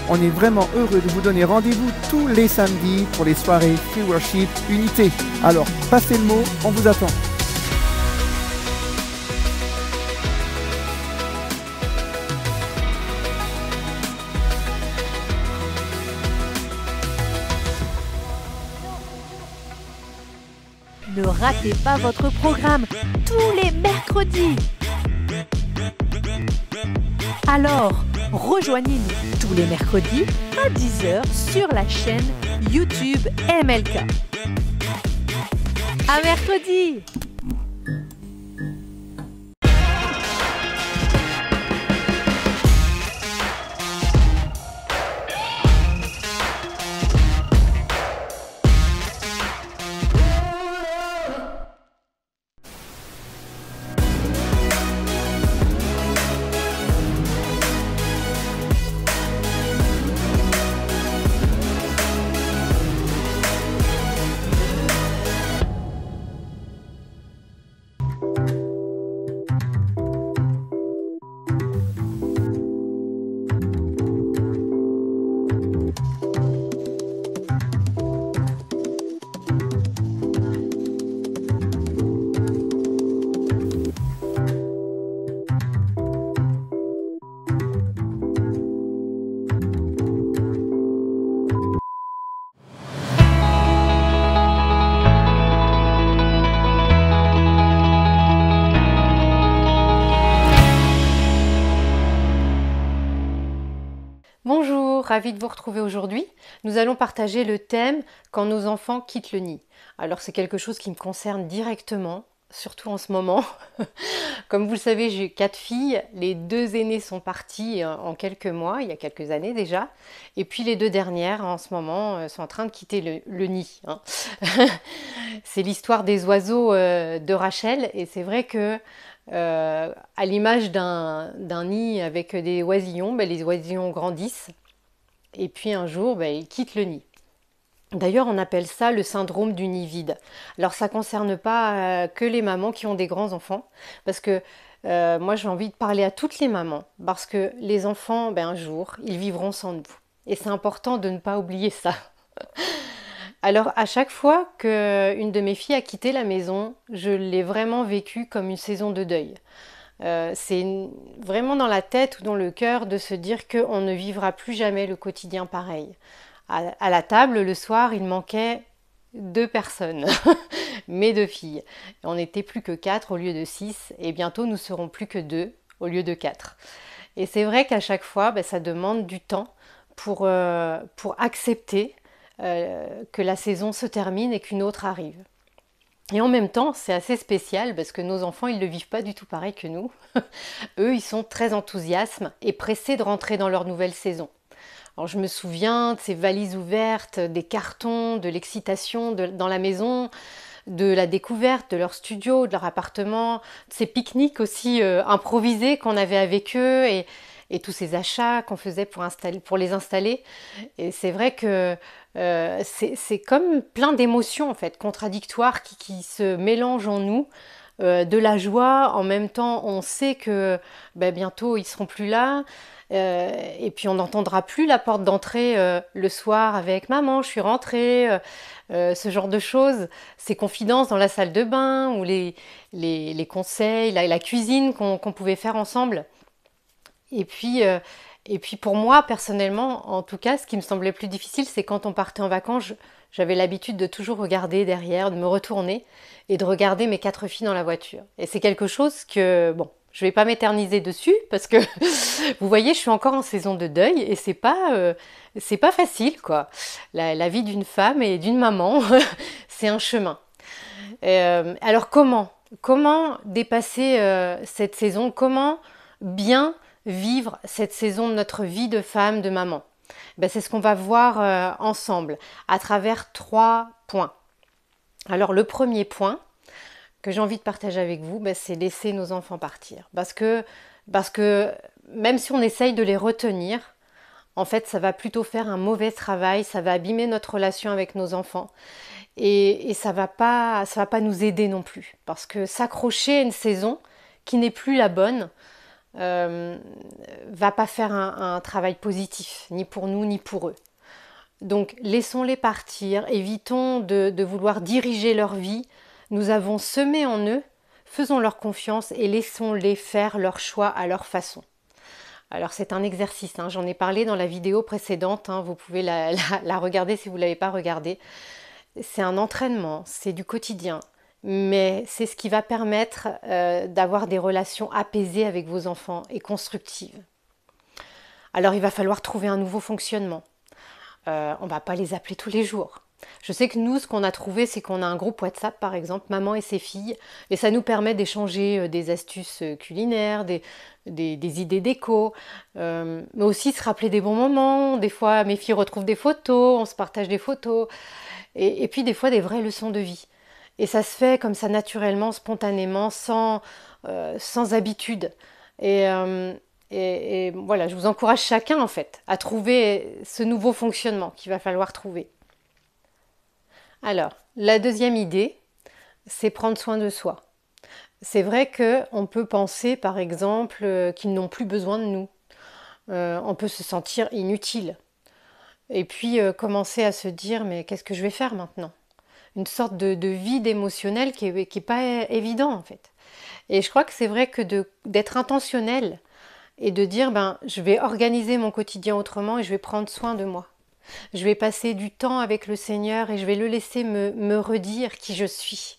On est vraiment heureux de vous donner rendez-vous tous les samedis pour les soirées Free Worship Unité. Alors, passez le mot, on vous attend. Ne ratez pas votre programme tous les mercredis. Alors, rejoignez-nous tous les mercredis à 10 h sur la chaîne YouTube MLK. À mercredi! Bonjour, ravie de vous retrouver aujourd'hui. Nous allons partager le thème quand nos enfants quittent le nid. Alors c'est quelque chose qui me concerne directement, surtout en ce moment. Comme vous le savez, j'ai 4 filles. Les 2 aînées sont parties en quelques mois, il y a quelques années déjà. Et puis les 2 dernières, en ce moment, sont en train de quitter le nid. C'est l'histoire des oiseaux de Rachel. Et c'est vrai que à l'image d'un nid avec des oisillons, les oisillons grandissent et puis un jour ils quittent le nid. D'ailleurs on appelle ça le syndrome du nid vide. Alors ça ne concerne pas que les mamans qui ont des grands enfants, parce que moi j'ai envie de parler à toutes les mamans, parce que les enfants un jour ils vivront sans nous et c'est important de ne pas oublier ça. Alors à chaque fois qu'une de mes filles a quitté la maison, je l'ai vraiment vécu comme une saison de deuil. C'est vraiment dans la tête ou dans le cœur de se dire qu'on ne vivra plus jamais le quotidien pareil. À la table, le soir, il manquait 2 personnes, mes 2 filles. On n'était plus que 4 au lieu de 6 et bientôt nous serons plus que 2 au lieu de 4. Et c'est vrai qu'à chaque fois, ça demande du temps pour accepter que la saison se termine et qu'une autre arrive. Et en même temps, c'est assez spécial parce que nos enfants, ils ne le vivent pas du tout pareil que nous. Eux, ils sont très enthousiastes et pressés de rentrer dans leur nouvelle saison. Alors je me souviens de ces valises ouvertes, des cartons, de l'excitation dans la maison, de la découverte de leur studio, de leur appartement, de ces pique-niques aussi improvisés qu'on avait avec eux et tous ces achats qu'on faisait pour les installer. Et c'est vrai que c'est comme plein d'émotions en fait, contradictoires qui se mélangent en nous. De la joie, en même temps on sait que bientôt ils seront plus là et puis on n'entendra plus la porte d'entrée le soir avec maman je suis rentrée, ce genre de choses, ces confidences dans la salle de bain ou les conseils, la cuisine qu'on pouvait faire ensemble. Et puis pour moi, personnellement, en tout cas, ce qui me semblait plus difficile, c'est quand on partait en vacances, j'avais l'habitude de toujours regarder derrière, de me retourner et de regarder mes 4 filles dans la voiture. Et c'est quelque chose que, je ne vais pas m'éterniser dessus parce que, vous voyez, je suis encore en saison de deuil et c'est pas facile, quoi. La vie d'une femme et d'une maman, c'est un chemin. Alors comment dépasser cette saison? Comment bien vivre cette saison de notre vie de femme, de maman? C'est ce qu'on va voir ensemble à travers 3 points. Alors le premier point que j'ai envie de partager avec vous, c'est laisser nos enfants partir. Parce que même si on essaye de les retenir, en fait ça va plutôt faire un mauvais travail, ça va abîmer notre relation avec nos enfants et ça va pas nous aider non plus. Parce que s'accrocher à une saison qui n'est plus la bonne, va pas faire un travail positif, ni pour nous, ni pour eux. Donc laissons-les partir, évitons de vouloir diriger leur vie. Nous avons semé en eux, faisons leur confiance et laissons-les faire leur choix à leur façon. Alors c'est un exercice, hein, j'en ai parlé dans la vidéo précédente, hein, vous pouvez la regarder si vous ne l'avez pas regardée. C'est un entraînement, c'est du quotidien, mais c'est ce qui va permettre d'avoir des relations apaisées avec vos enfants et constructives. Alors il va falloir trouver un nouveau fonctionnement. On ne va pas les appeler tous les jours. Je sais que nous, ce qu'on a trouvé, c'est qu'on a un groupe WhatsApp, par exemple, maman et ses filles, et ça nous permet d'échanger des astuces culinaires, des idées déco, mais aussi se rappeler des bons moments. Des fois, mes filles retrouvent des photos, on se partage des photos, et puis des fois des vraies leçons de vie. Et ça se fait comme ça naturellement, spontanément, sans habitude. Et voilà, je vous encourage chacun en fait à trouver ce nouveau fonctionnement qu'il va falloir trouver. Alors, la deuxième idée, c'est prendre soin de soi. C'est vrai qu'on peut penser par exemple qu'ils n'ont plus besoin de nous. On peut se sentir inutile. Et puis commencer à se dire mais qu'est-ce que je vais faire maintenant? Une sorte de vide émotionnel qui est pas évident en fait. Et je crois que c'est vrai que d'être intentionnel et de dire ben je vais organiser mon quotidien autrement et je vais prendre soin de moi. Je vais passer du temps avec le Seigneur et je vais le laisser me redire qui je suis.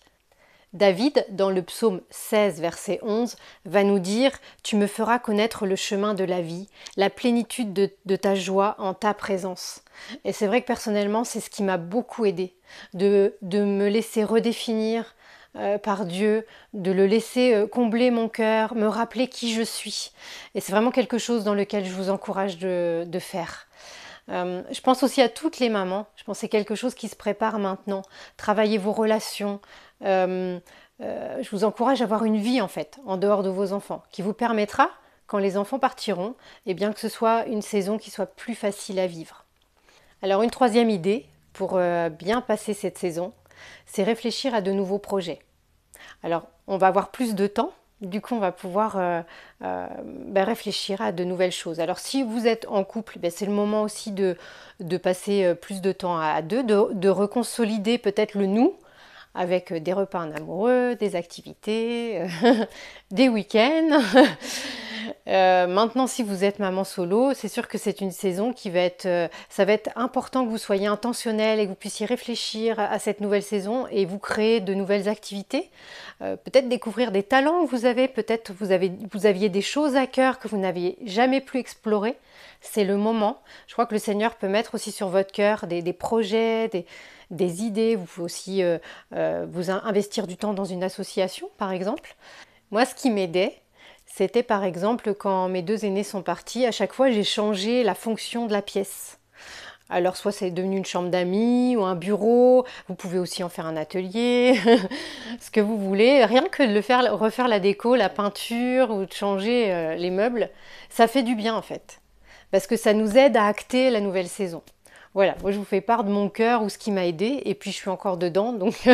David, dans le psaume 16, verset 11, va nous dire « Tu me feras connaître le chemin de la vie, la plénitude de ta joie en ta présence. » Et c'est vrai que personnellement, c'est ce qui m'a beaucoup aidé, de me laisser redéfinir par Dieu, de le laisser combler mon cœur, me rappeler qui je suis. Et c'est vraiment quelque chose dans lequel je vous encourage de faire. Je pense aussi à toutes les mamans, je pense que c'est quelque chose qui se prépare maintenant. Travaillez vos relations. Je vous encourage à avoir une vie en fait, en dehors de vos enfants, qui vous permettra, quand les enfants partiront, eh bien que ce soit une saison qui soit plus facile à vivre. Alors une troisième idée pour bien passer cette saison, c'est réfléchir à de nouveaux projets. Alors on va avoir plus de temps, du coup on va pouvoir réfléchir à de nouvelles choses. Alors si vous êtes en couple, c'est le moment aussi de passer plus de temps à deux, de reconsolider peut-être le nous, avec des repas en amoureux, des activités, des week-ends. Maintenant, si vous êtes maman solo, c'est sûr que c'est une saison qui va être... ça va être important que vous soyez intentionnel et que vous puissiez réfléchir à cette nouvelle saison et vous créer de nouvelles activités. Peut-être découvrir des talents que vous avez, peut-être vous aviez des choses à cœur que vous n'aviez jamais pu explorer. C'est le moment. Je crois que le Seigneur peut mettre aussi sur votre cœur des projets, des idées. Vous pouvez aussi vous investir du temps dans une association, par exemple. Moi, ce qui m'aidait, c'était par exemple quand mes deux aînés sont partis, à chaque fois j'ai changé la fonction de la pièce. Alors soit c'est devenu une chambre d'amis ou un bureau, vous pouvez aussi en faire un atelier, ce que vous voulez. Rien que de refaire la déco, la peinture ou de changer les meubles, ça fait du bien en fait. Parce que ça nous aide à acter la nouvelle saison. Voilà, moi je vous fais part de mon cœur ou ce qui m'a aidé, et puis je suis encore dedans, donc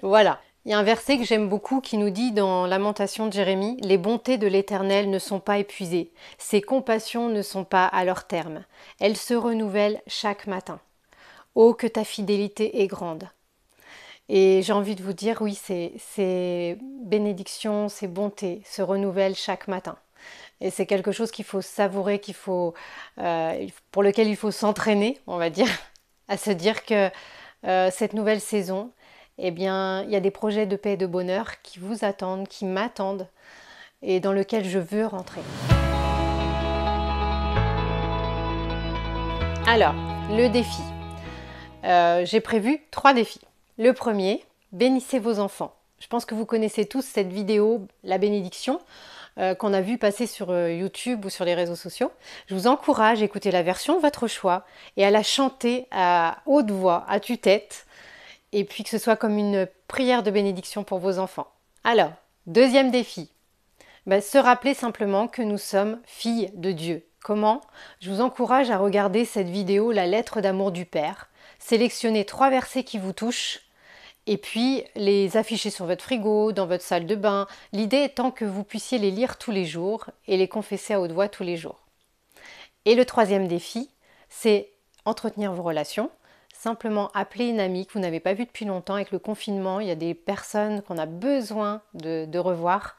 voilà. Il y a un verset que j'aime beaucoup qui nous dit dans Lamentation de Jérémie, « Les bontés de l'Éternel ne sont pas épuisées, ses compassions ne sont pas à leur terme. Elles se renouvellent chaque matin. Oh, que ta fidélité est grande !» Et j'ai envie de vous dire, oui, ces bénédictions, ces bontés se renouvellent chaque matin. Et c'est quelque chose qu'il faut savourer, pour lequel il faut s'entraîner, on va dire, à se dire que cette nouvelle saison, eh bien, il y a des projets de paix et de bonheur qui vous attendent, qui m'attendent, et dans lesquels je veux rentrer. Alors, le défi. J'ai prévu 3 défis. Le premier, bénissez vos enfants. Je pense que vous connaissez tous cette vidéo, la bénédiction, qu'on a vu passer sur YouTube ou sur les réseaux sociaux. Je vous encourage à écouter la version de votre choix et à la chanter à haute voix, à tue-tête, et puis que ce soit comme une prière de bénédiction pour vos enfants. Alors, deuxième défi, se rappeler simplement que nous sommes filles de Dieu. Comment? Je vous encourage à regarder cette vidéo, la lettre d'amour du Père. Sélectionnez 3 versets qui vous touchent Et puis les afficher sur votre frigo, dans votre salle de bain, l'idée étant que vous puissiez les lire tous les jours et les confesser à haute voix tous les jours. Et le troisième défi, c'est entretenir vos relations. Simplement appeler une amie que vous n'avez pas vue depuis longtemps. Avec le confinement, il y a des personnes qu'on a besoin de revoir.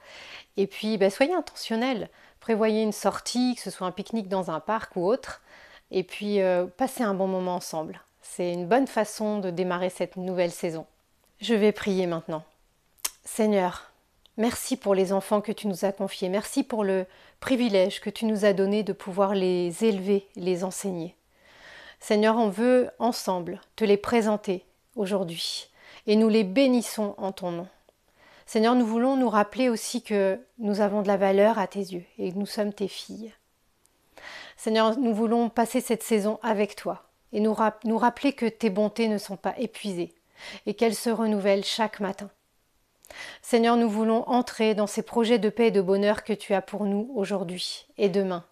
Et puis, soyez intentionnels. Prévoyez une sortie, que ce soit un pique-nique dans un parc ou autre. Et puis, passez un bon moment ensemble. C'est une bonne façon de démarrer cette nouvelle saison. Je vais prier maintenant. Seigneur, merci pour les enfants que tu nous as confiés. Merci pour le privilège que tu nous as donné de pouvoir les élever, les enseigner. Seigneur, on veut ensemble te les présenter aujourd'hui et nous les bénissons en ton nom. Seigneur, nous voulons nous rappeler aussi que nous avons de la valeur à tes yeux et que nous sommes tes filles. Seigneur, nous voulons passer cette saison avec toi et nous rappeler que tes bontés ne sont pas épuisées et qu'elles se renouvellent chaque matin. Seigneur, nous voulons entrer dans ces projets de paix et de bonheur que tu as pour nous aujourd'hui et demain.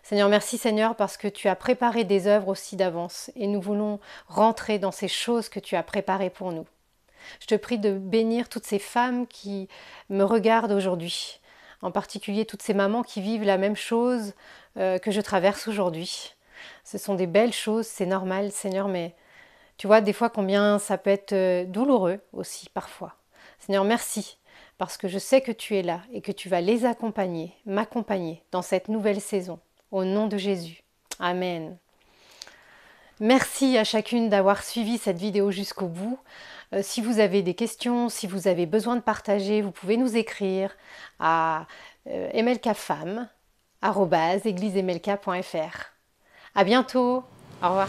Seigneur, merci Seigneur parce que tu as préparé des œuvres aussi d'avance et nous voulons rentrer dans ces choses que tu as préparées pour nous. Je te prie de bénir toutes ces femmes qui me regardent aujourd'hui, en particulier toutes ces mamans qui vivent la même chose que je traverse aujourd'hui. Ce sont des belles choses, c'est normal Seigneur, mais tu vois des fois combien ça peut être douloureux aussi parfois. Seigneur, merci parce que je sais que tu es là et que tu vas les accompagner, m'accompagner dans cette nouvelle saison. Au nom de Jésus. Amen. Merci à chacune d'avoir suivi cette vidéo jusqu'au bout. Si vous avez des questions, si vous avez besoin de partager, vous pouvez nous écrire à mlkfemme@egliseemlk.fr. À bientôt. Au revoir.